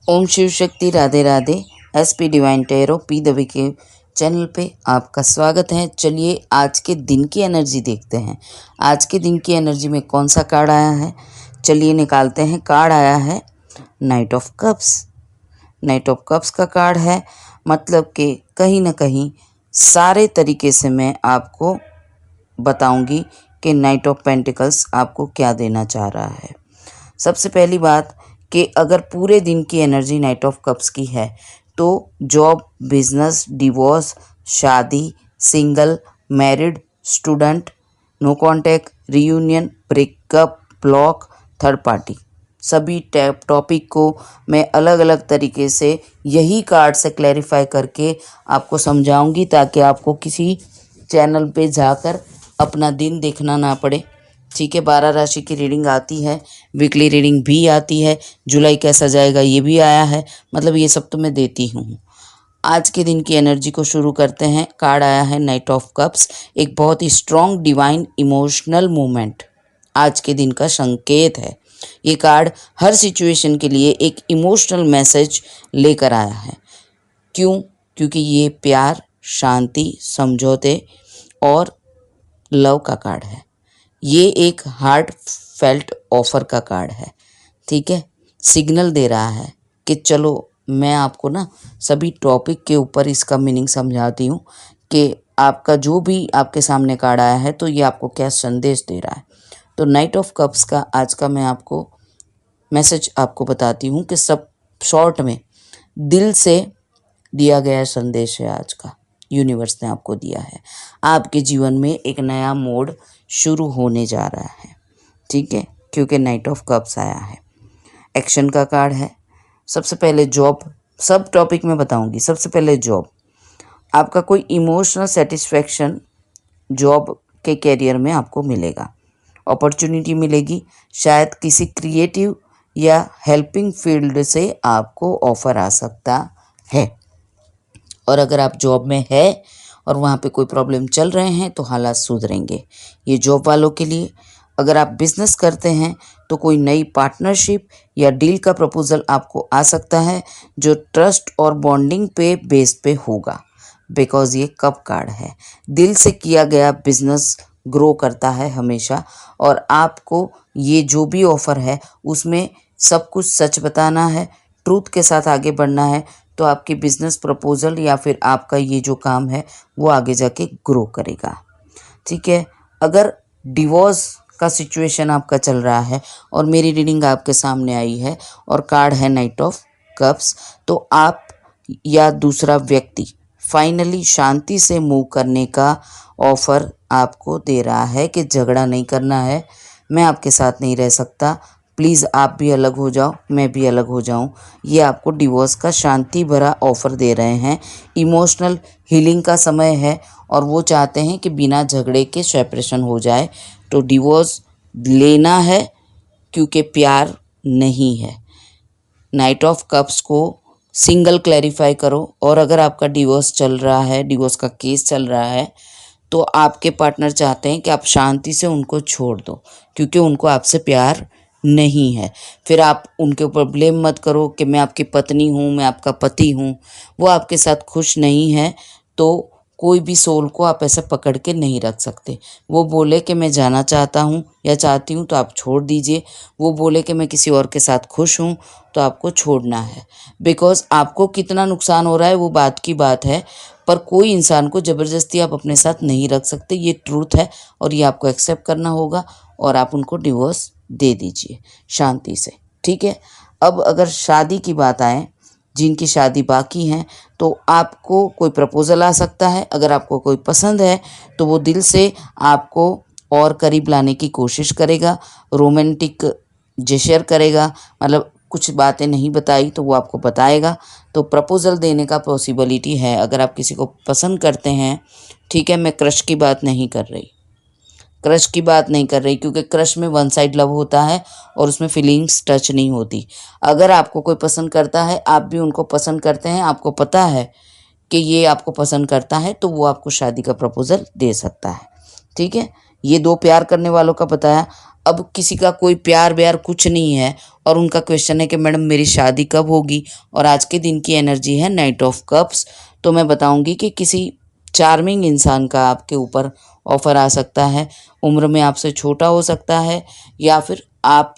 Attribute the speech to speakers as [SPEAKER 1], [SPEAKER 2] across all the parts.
[SPEAKER 1] Om Shiv Shakti, Radhe Radhe. SP divine tarot P Dave के channel पे आपका स्वागत है। चलिए आज के दिन की एनर्जी देखते हैं। आज के दिन की एनर्जी में कौन सा कार्ड आया है, चलिए निकालते हैं। कार्ड आया है night of cups. Night of cups का कार्ड है, मतलब कि कहीं ना कहीं सारे तरीके से मैं आपको बताऊंगी कि नाइट ऑफ पेंटिकल्स आपको क्या देना चाह रहा है। सबसे पहली बात कि अगर पूरे दिन की एनर्जी नाइट ऑफ कप्स की है तो जॉब, बिजनेस, डिवोर्स, शादी, single, married, student, no contact, reunion, breakup, block, third party, सभी टॉपिक को मैं अलग अलग तरीके से यही कार्ड से क्लैरिफाई करके आपको समझाऊंगी, ताकि आपको किसी चैनल पे जाकर अपना दिन देखना ना पड़े। ठीक है, 12 राशि की रीडिंग आती है, वीकली रीडिंग भी आती है, जुलाई कैसा जाएगा ये भी आया है, मतलब ये सब तो मैं देती हूँ। आज के दिन की एनर्जी को शुरू करते हैं। कार्ड आया है नाइट ऑफ कप्स, एक बहुत ही स्ट्रॉन्ग डिवाइन इमोशनल मूवमेंट आज के दिन का संकेत है। ये कार्ड हर सिचुएशन के लिए एक इमोशनल मैसेज लेकर आया है। क्यों? क्योंकि ये प्यार, शांति, समझौते और लव का कार्ड है। ये एक हार्ट फेल्ट ऑफर का कार्ड है। ठीक है, सिग्नल दे रहा है कि चलो मैं आपको ना सभी टॉपिक के ऊपर इसका मीनिंग समझाती हूँ कि आपका जो भी आपके सामने कार्ड आया है तो ये आपको क्या संदेश दे रहा है। तो नाइट ऑफ कप्स का आज का मैं आपको मैसेज आपको बताती हूँ कि सब शॉर्ट में दिल से दिया गया संदेश है आज का, यूनिवर्स ने आपको दिया है। आपके जीवन में एक नया मोड शुरू होने जा रहा है। ठीक है, क्योंकि नाइट ऑफ कप्स आया है, एक्शन का कार्ड है। सबसे पहले जॉब, सब टॉपिक में बताऊंगी। सबसे पहले जॉब, आपका कोई इमोशनल सेटिस्फैक्शन जॉब के कैरियर में आपको मिलेगा, अपॉर्चुनिटी मिलेगी। शायद किसी क्रिएटिव या हेल्पिंग फील्ड से आपको ऑफर आ सकता है। और अगर आप जॉब में है और वहाँ पे कोई प्रॉब्लम चल रहे हैं तो हालात सुधरेंगे, ये जॉब वालों के लिए। अगर आप बिजनेस करते हैं तो कोई नई पार्टनरशिप या डील का प्रपोजल आपको आ सकता है जो ट्रस्ट और बॉन्डिंग पे बेस पे होगा, बिकॉज ये कप कार्ड है। दिल से किया गया बिजनेस ग्रो करता है हमेशा, और आपको ये जो भी ऑफ़र है उसमें सब कुछ सच बताना है, ट्रूथ के साथ आगे बढ़ना है, तो आपकी बिजनेस प्रपोजल या फिर आपका ये जो काम है वो आगे जाके ग्रो करेगा। ठीक है, अगर डिवोर्स का सिचुएशन आपका चल रहा है और मेरी रीडिंग आपके सामने आई है और कार्ड है नाइट ऑफ कप्स, तो आप या दूसरा व्यक्ति फाइनली शांति से मूव करने का ऑफर आपको दे रहा है कि झगड़ा नहीं करना है, मैं आपके साथ नहीं रह सकता, प्लीज़ आप भी अलग हो जाओ, मैं भी अलग हो जाऊं। ये आपको डिवोर्स का शांति भरा ऑफ़र दे रहे हैं। इमोशनल हीलिंग का समय है और वो चाहते हैं कि बिना झगड़े के सेपरेशन हो जाए। तो डिवोर्स लेना है क्योंकि प्यार नहीं है। नाइट ऑफ कप्स को सिंगल क्लैरिफाई करो, और अगर आपका डिवोर्स चल रहा है, डिवोर्स का केस चल रहा है, तो आपके पार्टनर चाहते हैं कि आप शांति से उनको छोड़ दो क्योंकि उनको आपसे प्यार नहीं है। फिर आप उनके ऊपर ब्लेम मत करो कि मैं आपकी पत्नी हूँ, मैं आपका पति हूँ। वो आपके साथ खुश नहीं है तो कोई भी सोल को आप ऐसे पकड़ के नहीं रख सकते। वो बोले कि मैं जाना चाहता हूँ या चाहती हूँ तो आप छोड़ दीजिए, वो बोले कि मैं किसी और के साथ खुश हूँ तो आपको छोड़ना है। बिकॉज़ आपको कितना नुकसान हो रहा है वो बात की बात है, पर कोई इंसान को ज़बरदस्ती आप अपने साथ नहीं रख सकते, ये ट्रूथ है और ये आपको एक्सेप्ट करना होगा, और आप उनको डिवोर्स दे दीजिए शांति से। ठीक है, अब अगर शादी की बात आए, जिनकी शादी बाकी हैं, तो आपको कोई प्रपोज़ल आ सकता है। अगर आपको कोई पसंद है तो वो दिल से आपको और करीब लाने की कोशिश करेगा, रोमांटिक जेस्चर करेगा, मतलब कुछ बातें नहीं बताई तो वो आपको बताएगा, तो प्रपोज़ल देने का पॉसिबिलिटी है अगर आप किसी को पसंद करते हैं। ठीक है, मैं क्रश की बात नहीं कर रही, क्रश की बात नहीं कर रही, क्योंकि क्रश में वन साइड लव होता है और उसमें फीलिंग्स टच नहीं होती। अगर आपको कोई पसंद करता है, आप भी उनको पसंद करते हैं, आपको पता है कि ये आपको पसंद करता है, तो वो आपको शादी का प्रपोज़ल दे सकता है। ठीक है, ये दो प्यार करने वालों का बताया। अब किसी का कोई प्यार व्यार कुछ नहीं है और उनका क्वेश्चन है कि मैडम मेरी शादी कब होगी, और आज के दिन की एनर्जी है नाइट ऑफ कप्स, तो मैं बताऊंगी कि किसी चार्मिंग इंसान का आपके ऊपर ऑफर आ सकता है। उम्र में आपसे छोटा हो सकता है, या फिर आप,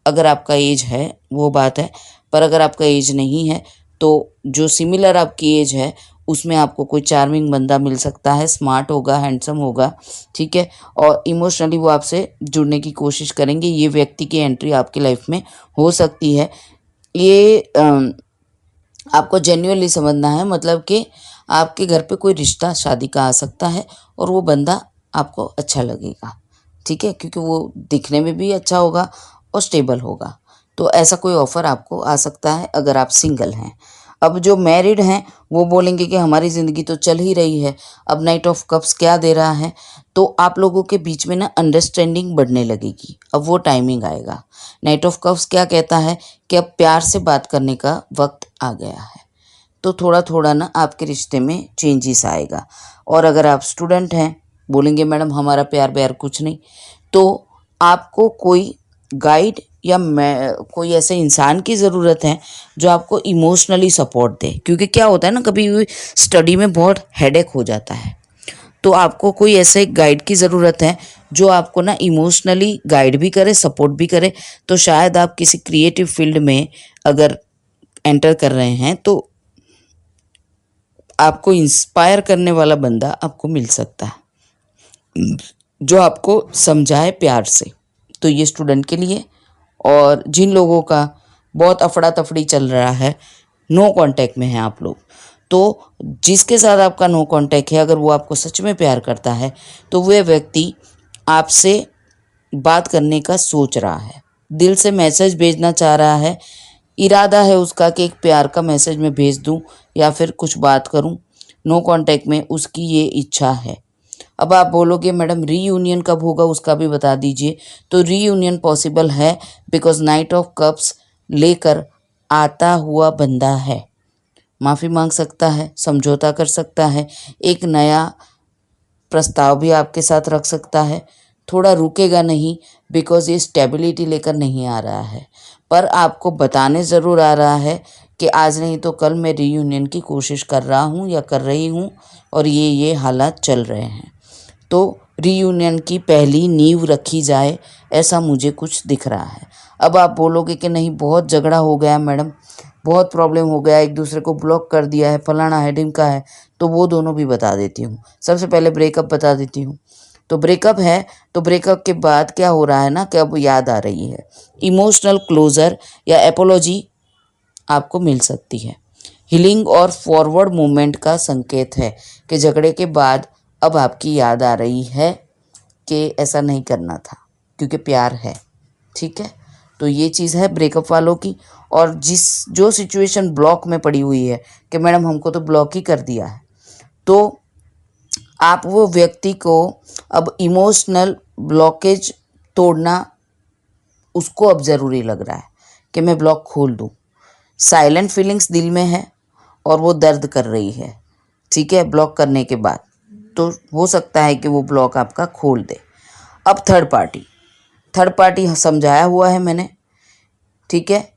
[SPEAKER 1] अगर आपका एज है वो बात है, पर अगर आपका एज नहीं है तो जो सिमिलर आपकी एज है उसमें आपको कोई चार्मिंग बंदा मिल सकता है, स्मार्ट होगा, हैंडसम होगा, ठीक है, और इमोशनली वो आपसे जुड़ने की कोशिश करेंगे। ये व्यक्ति की एंट्री आपकी लाइफ में हो सकती है। ये आपको जेन्युइनली समझना है, मतलब कि आपके घर पे कोई रिश्ता शादी का आ सकता है और वो बंदा आपको अच्छा लगेगा, ठीक है, क्योंकि वो दिखने में भी अच्छा होगा और स्टेबल होगा। तो ऐसा कोई ऑफ़र आपको आ सकता है अगर आप सिंगल हैं। अब जो मैरिड हैं वो बोलेंगे कि हमारी ज़िंदगी तो चल ही रही है, अब नाइट ऑफ कप्स क्या दे रहा है, तो आप लोगों के बीच में ना अंडरस्टैंडिंग बढ़ने लगेगी। अब वो टाइमिंग आएगा। नाइट ऑफ कप्स क्या कहता है कि अब प्यार से बात करने का वक्त आ गया है, तो थोड़ा थोड़ा ना आपके रिश्ते में चेंजेस आएगा। और अगर आप स्टूडेंट हैं, बोलेंगे मैडम हमारा प्यार व्यार कुछ नहीं, तो आपको कोई गाइड या मैं कोई ऐसे इंसान की ज़रूरत है जो आपको इमोशनली सपोर्ट दे, क्योंकि क्या होता है ना, कभी स्टडी में बहुत हेडेक हो जाता है, तो आपको कोई ऐसे गाइड की ज़रूरत है जो आपको ना इमोशनली गाइड भी करे, सपोर्ट भी करे। तो शायद आप किसी क्रिएटिव फील्ड में अगर एंटर कर रहे हैं तो आपको इंस्पायर करने वाला बंदा आपको मिल सकता है जो आपको समझाए प्यार से। तो ये स्टूडेंट के लिए। और जिन लोगों का बहुत अफड़ा तफड़ी चल रहा है, नो कांटेक्ट में हैं आप लोग, तो जिसके साथ आपका नो कांटेक्ट है, अगर वो आपको सच में प्यार करता है तो वह व्यक्ति आपसे बात करने का सोच रहा है, दिल से मैसेज भेजना चाह रहा है, इरादा है उसका कि एक प्यार का मैसेज मैं भेज दूं या फिर कुछ बात करूं। नो कांटेक्ट में उसकी ये इच्छा है। अब आप बोलोगे मैडम रीयूनियन कब होगा उसका भी बता दीजिए। तो रीयूनियन पॉसिबल है, बिकॉज नाइट ऑफ कप्स लेकर आता हुआ बंदा है, माफ़ी मांग सकता है, समझौता कर सकता है, एक नया प्रस्ताव भी आपके साथ रख सकता है। थोड़ा रुकेगा नहीं, बिकॉज ये स्टेबिलिटी लेकर नहीं आ रहा है, पर आपको बताने ज़रूर आ रहा है कि आज नहीं तो कल मैं रीयूनियन की कोशिश कर रहा हूँ या कर रही हूँ और ये हालात चल रहे हैं। तो रीयूनियन की पहली नींव रखी जाए, ऐसा मुझे कुछ दिख रहा है। अब आप बोलोगे कि नहीं बहुत झगड़ा हो गया मैडम, बहुत प्रॉब्लम हो गया, एक दूसरे को ब्लॉक कर दिया है, फलाना है ढिमका है, तो वो दोनों भी बता देती हूँ। सबसे पहले ब्रेकअप बता देती हूँ। तो ब्रेकअप है, तो ब्रेकअप के बाद क्या हो रहा है ना कि अब याद आ रही है, इमोशनल क्लोजर या एपोलॉजी आपको मिल सकती है। हीलिंग और फॉरवर्ड मूवमेंट का संकेत है कि झगड़े के बाद अब आपकी याद आ रही है कि ऐसा नहीं करना था, क्योंकि प्यार है, ठीक है। तो ये चीज़ है ब्रेकअप वालों की। और जो सिचुएशन ब्लॉक में पड़ी हुई है कि मैडम हमको तो ब्लॉक ही कर दिया है, तो आप वो व्यक्ति को अब इमोशनल ब्लॉकेज तोड़ना उसको अब ज़रूरी लग रहा है कि मैं ब्लॉक खोल दूँ। साइलेंट फीलिंग्स दिल में है और वो दर्द कर रही है, ठीक है, ब्लॉक करने के बाद, तो हो सकता है कि वो ब्लॉक आपका खोल दे। अब थर्ड पार्टी समझाया हुआ है मैंने, ठीक है।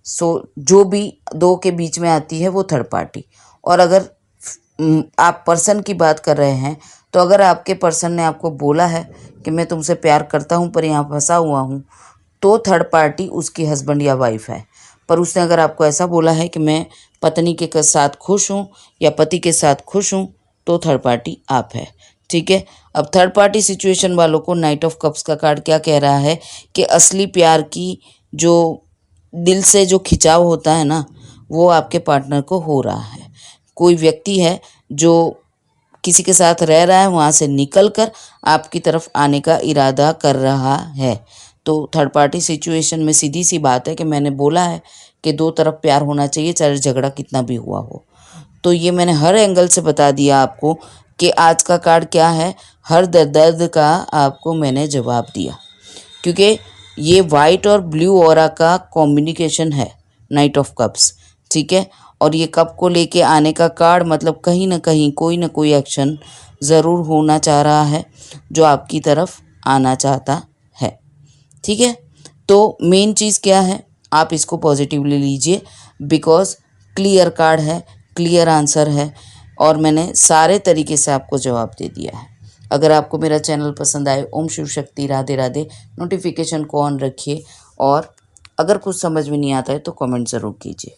[SPEAKER 1] सो जो भी दो के बीच में आती है वो थर्ड पार्टी। और अगर आप पर्सन की बात कर रहे हैं, तो अगर आपके पर्सन ने आपको बोला है कि मैं तुमसे प्यार करता हूँ पर यहाँ फंसा हुआ हूँ, तो थर्ड पार्टी उसकी हस्बैंड या वाइफ है। पर उसने अगर आपको ऐसा बोला है कि मैं पत्नी के साथ खुश हूँ या पति के साथ खुश हूँ, तो थर्ड पार्टी आप है, ठीक है। अब थर्ड पार्टी सिचुएशन वालों को नाइट ऑफ कप्स का कार्ड क्या कह रहा है कि असली प्यार की जो दिल से जो खिंचाव होता है ना, वो आपके पार्टनर को हो रहा है। कोई व्यक्ति है जो किसी के साथ रह रहा है, वहाँ से निकल कर आपकी तरफ आने का इरादा कर रहा है। तो थर्ड पार्टी सिचुएशन में सीधी सी बात है कि मैंने बोला है कि दो तरफ प्यार होना चाहिए, चाहे झगड़ा कितना भी हुआ हो। तो ये मैंने हर एंगल से बता दिया आपको कि आज का कार्ड क्या है, हर दर्द का आपको मैंने जवाब दिया, क्योंकि ये वाइट और ब्लू ऑरा का कॉम्बिनेशन है नाइट ऑफ कप्स, ठीक है। और ये कप को लेके आने का कार्ड मतलब कहीं ना कहीं कोई ना कोई एक्शन ज़रूर होना चाह रहा है जो आपकी तरफ आना चाहता है। ठीक है, तो मेन चीज़ क्या है, आप इसको पॉजिटिवली लीजिए बिकॉज क्लियर कार्ड है, क्लियर आंसर है और मैंने सारे तरीके से आपको जवाब दे दिया है। अगर आपको मेरा चैनल पसंद आए, ओम शिव शक्ति राधे राधे नोटिफिकेशन को ऑन रखिए और अगर कुछ समझ में नहीं आता है तो कमेंट ज़रूर कीजिए।